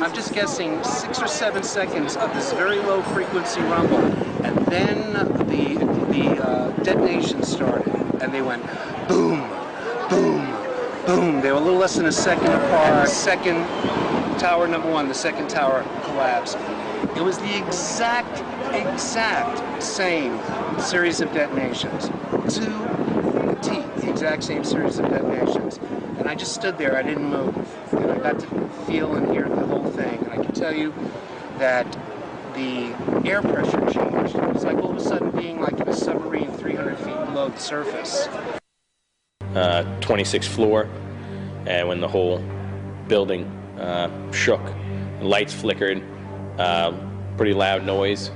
I'm just guessing, 6 or 7 seconds of this very low frequency rumble, and then the detonation started, and they went boom, boom, boom. They were a little less than a second apart. Second tower number one, the second tower collapsed. It was the exact same series of detonations, to the T, the exact same series of detonations. And I just stood there, I didn't move. And I got to feel and hear the whole thing. And I can tell you that the air pressure changed. It was like all of a sudden being like in a submarine 300 feet below the surface. 26th floor, and when the whole building shook, lights flickered, pretty loud noise.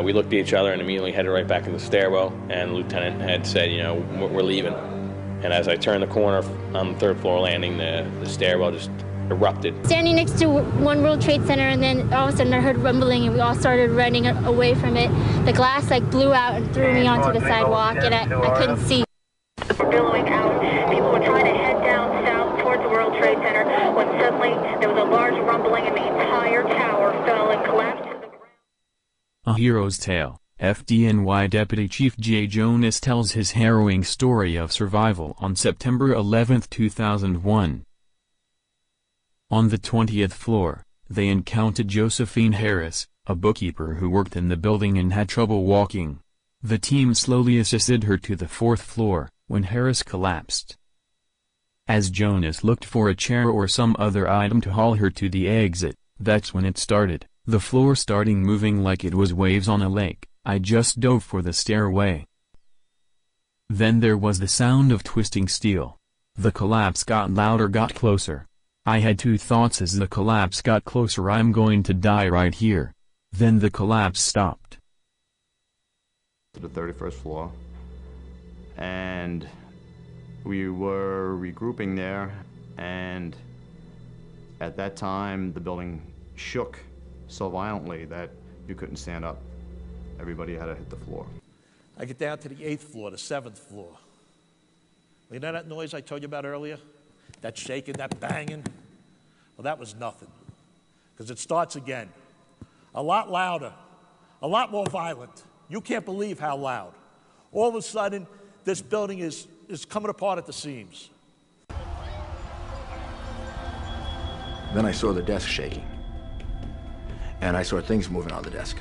We looked at each other and immediately headed right back in the stairwell, and the lieutenant had said, you know, we're leaving. And as I turned the corner on the third floor landing, the stairwell just erupted. Standing next to One World Trade Center, and then all of a sudden I heard rumbling, and we all started running away from it. The glass like blew out and threw me onto the sidewalk, and I couldn't see. Billowing out, people were trying to head down south towards the World Trade Center when suddenly there was a large rumbling and the entire tower fell and collapsed to the ground. A Hero's Tale. FDNY Deputy Chief Jay Jonas tells his harrowing story of survival on September 11, 2001. On the 20th floor, they encountered Josephine Harris, a bookkeeper who worked in the building and had trouble walking. The team slowly assisted her to the 4th floor, when Harris collapsed. As Jonas looked for a chair or some other item to haul her to the exit, that's when it started, the floor starting moving like it was waves on a lake. I just dove for the stairway. Then there was the sound of twisting steel. The collapse got louder, got closer. I had two thoughts as the collapse got closer: I'm going to die right here. Then the collapse stopped. To the 31st floor, and we were regrouping there, and at that time the building shook so violently that you couldn't stand up. Everybody had to hit the floor. I get down to the 8th floor, the 7th floor. You know that noise I told you about earlier? That shaking, that banging? Well, that was nothing, because it starts again. A lot louder, a lot more violent. You can't believe how loud. All of a sudden, this building is coming apart at the seams. Then I saw the desk shaking. And I saw things moving on the desk,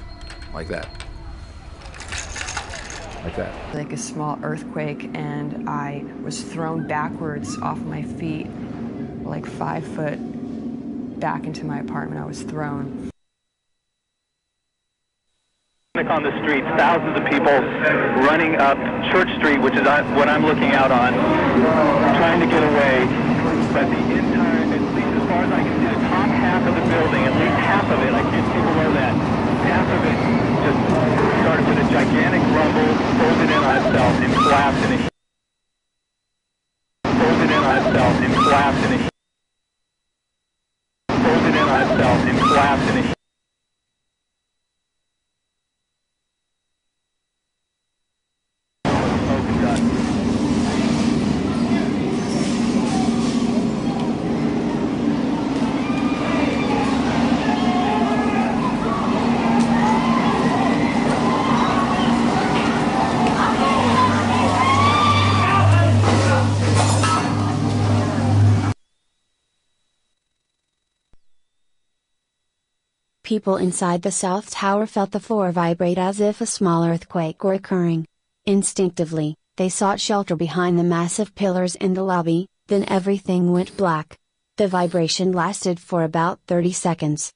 like that. Like that. Like a small earthquake, and I was thrown backwards off my feet, like 5 foot back into my apartment. I was thrown. On the streets, thousands of people running up Church Street, which is what I'm looking out on, trying to get away. But the entire, at least as far as I can see, the top half of the building, at least half of it, I can't see below that, half of it just started with a gigantic rumble, folded in on itself and collapsed in a heap. Folded in on itself and collapsed in a heap. Folded in on itself and collapsed in a heap. People inside the South Tower felt the floor vibrate as if a small earthquake were occurring. Instinctively, they sought shelter behind the massive pillars in the lobby, then everything went black. The vibration lasted for about 30 seconds.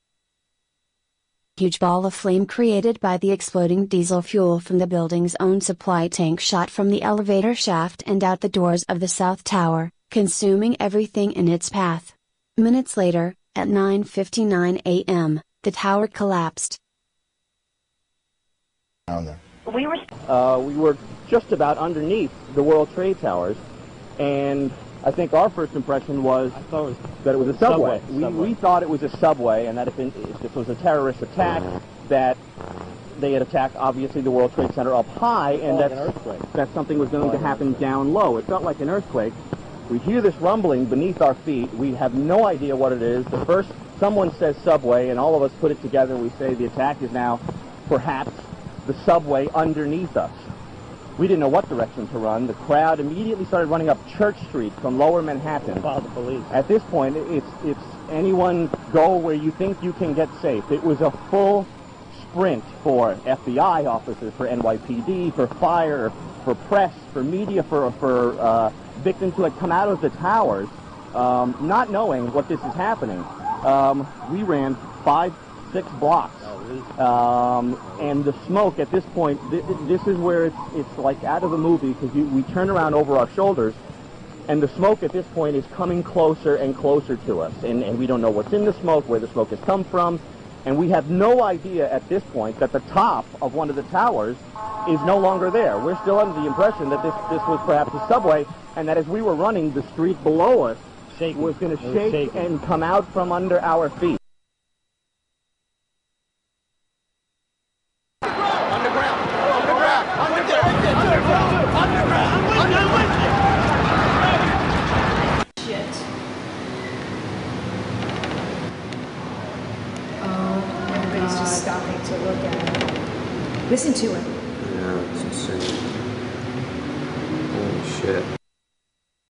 Huge ball of flame created by the exploding diesel fuel from the building's own supply tank shot from the elevator shaft and out the doors of the South Tower, consuming everything in its path. Minutes later, at 9:59 a.m., the tower collapsed. We were just about underneath the World Trade Towers, and I think our first impression was that it was a subway. We thought it was a subway, and that if this was a terrorist attack, that they had attacked, obviously, the World Trade Center up high, and that something was going to happen down low. It felt like an earthquake. We hear this rumbling beneath our feet. We have no idea what it is. The first someone says subway, and all of us put it together. We say the attack is now perhaps the subway underneath us. We didn't know what direction to run. The crowd immediately started running up Church Street from Lower Manhattan. Called the police. At this point, it's anyone go where you think you can get safe. It was a full sprint for FBI officers, for NYPD, for fire, for press, for media, for victims who had come out of the towers, not knowing what this is happening. We ran 5-6 blocks, and the smoke at this point, this is where it's like out of a movie, because we turn around over our shoulders, and the smoke at this point is coming closer and closer to us, and we don't know what's in the smoke, where the smoke has come from, and we have no idea at this point that the top of one of the towers is no longer there. We're still under the impression that this was perhaps a subway, and that as we were running, the street below us was going to shake and come out from under our feet. Everybody's just stopping to look at it. Listen to it. Yeah, it's insane. Holy shit.